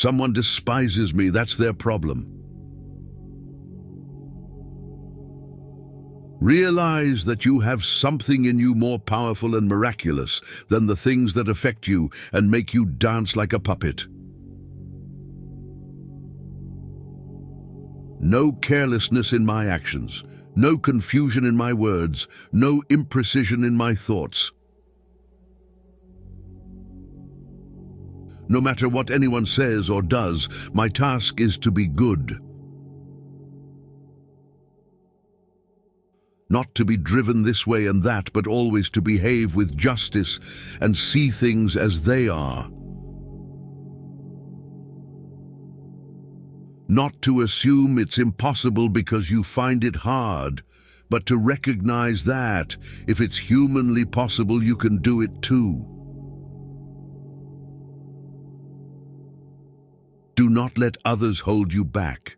Someone despises me, that's their problem. Realize that you have something in you more powerful and miraculous than the things that affect you and make you dance like a puppet. No carelessness in my actions, no confusion in my words, no imprecision in my thoughts. No matter what anyone says or does, my task is to be good. Not to be driven this way and that, but always to behave with justice and see things as they are. Not to assume it's impossible because you find it hard, but to recognize that, if it's humanly possible, you can do it too. Do not let others hold you back.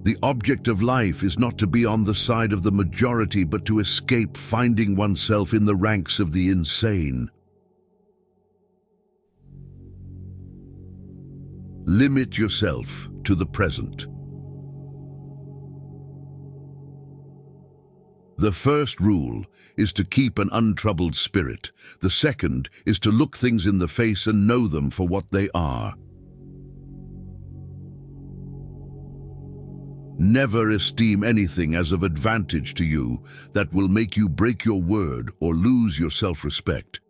The object of life is not to be on the side of the majority, but to escape finding oneself in the ranks of the insane. Limit yourself to the present. The first rule is to keep an untroubled spirit. The second is to look things in the face and know them for what they are. Never esteem anything as of advantage to you that will make you break your word or lose your self-respect.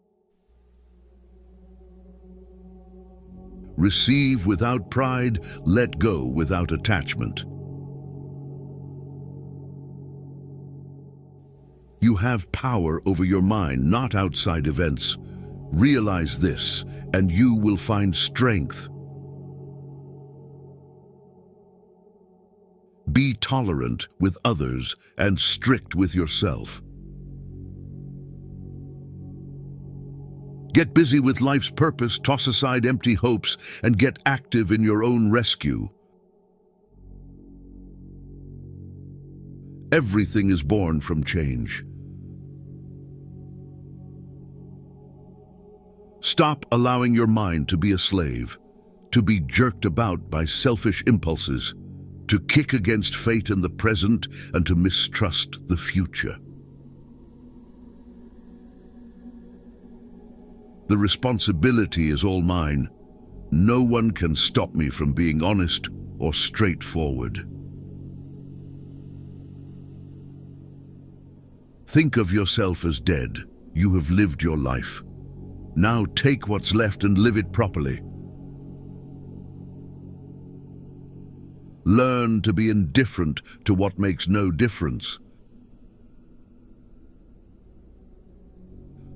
Receive without pride, let go without attachment. You have power over your mind, not outside events. Realize this, and you will find strength. Be tolerant with others and strict with yourself. Get busy with life's purpose, toss aside empty hopes, and get active in your own rescue. Everything is born from change. Stop allowing your mind to be a slave, to be jerked about by selfish impulses, to kick against fate in the present, and to mistrust the future. The responsibility is all mine. No one can stop me from being honest or straightforward. Think of yourself as dead. You have lived your life. Now take what's left and live it properly. Learn to be indifferent to what makes no difference.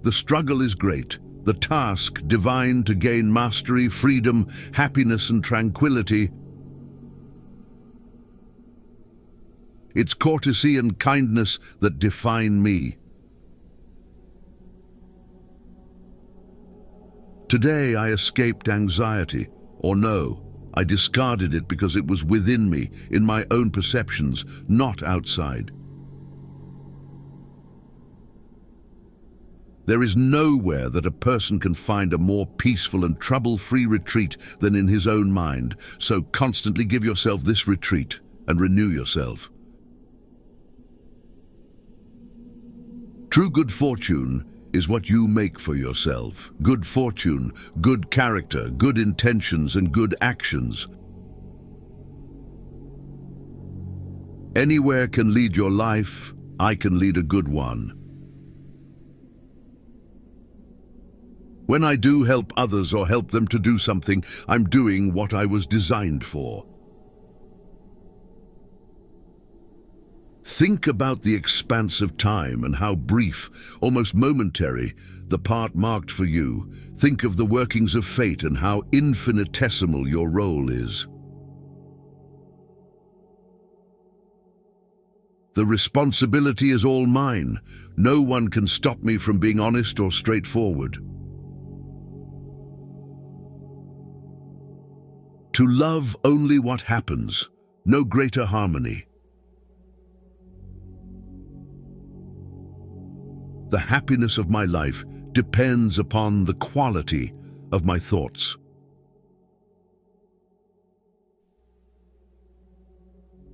The struggle is great, the task divine to gain mastery, freedom, happiness, and tranquility. It's courtesy and kindness that define me. Today I escaped anxiety, or no, I discarded it because it was within me, in my own perceptions, not outside. There is nowhere that a person can find a more peaceful and trouble-free retreat than in his own mind, so constantly give yourself this retreat and renew yourself. True good fortune is what you make for yourself. Good fortune, good character, good intentions, and good actions. Anywhere can lead your life, I can lead a good one. When I do help others or help them to do something, I'm doing what I was designed for. Think about the expanse of time and how brief, almost momentary, the part marked for you. Think of the workings of fate and how infinitesimal your role is. The responsibility is all mine. No one can stop me from being honest or straightforward. To love only what happens, no greater harmony. The happiness of my life depends upon the quality of my thoughts.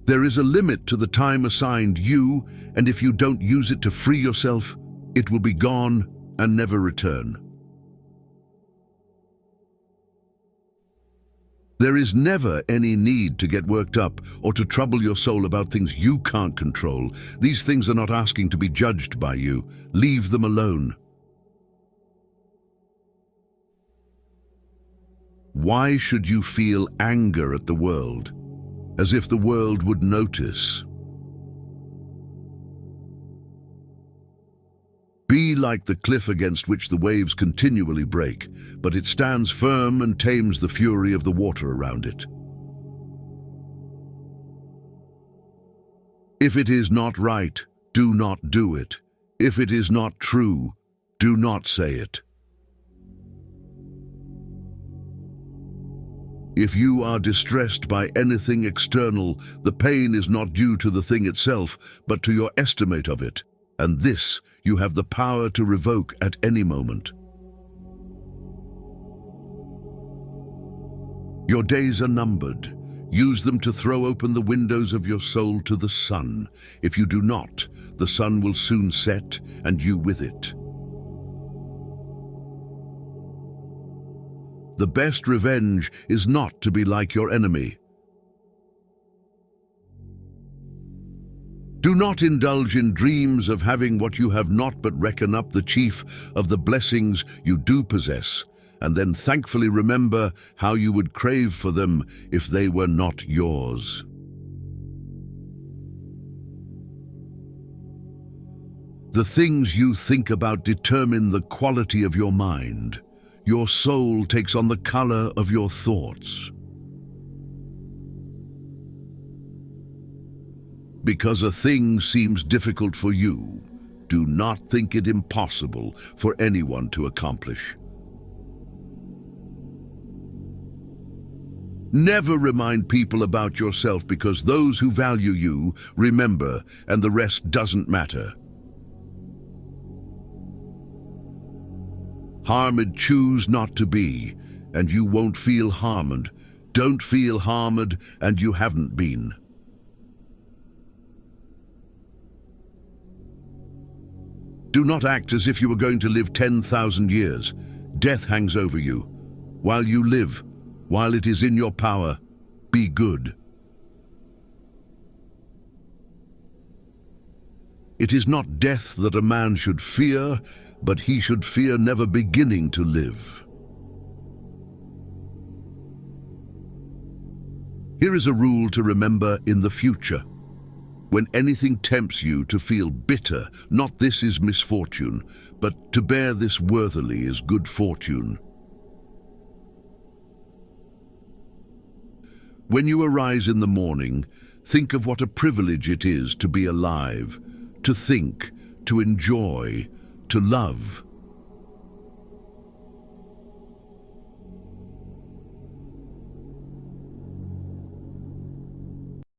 There is a limit to the time assigned you, and if you don't use it to free yourself, it will be gone and never return. There is never any need to get worked up or to trouble your soul about things you can't control. These things are not asking to be judged by you. Leave them alone. Why should you feel anger at the world, as if the world would notice? Be like the cliff against which the waves continually break, but it stands firm and tames the fury of the water around it. If it is not right, do not do it. If it is not true, do not say it. If you are distressed by anything external, the pain is not due to the thing itself, but to your estimate of it, and this you have the power to revoke at any moment. Your days are numbered. Use them to throw open the windows of your soul to the sun. If you do not, the sun will soon set, and you with it. The best revenge is not to be like your enemy. Do not indulge in dreams of having what you have not, but reckon up the chief of the blessings you do possess, and then thankfully remember how you would crave for them if they were not yours. The things you think about determine the quality of your mind. Your soul takes on the color of your thoughts. Because a thing seems difficult for you, do not think it impossible for anyone to accomplish. Never remind people about yourself, because those who value you remember, and the rest doesn't matter. Harmed choose not to be, and you won't feel harmed. Don't feel harmed, and you haven't been. Do not act as if you were going to live 10,000 years. Death hangs over you. While you live, while it is in your power, be good. It is not death that a man should fear, but he should fear never beginning to live. Here is a rule to remember in the future. When anything tempts you to feel bitter, not this is misfortune, but to bear this worthily is good fortune. When you arise in the morning, think of what a privilege it is to be alive, to think, to enjoy, to love.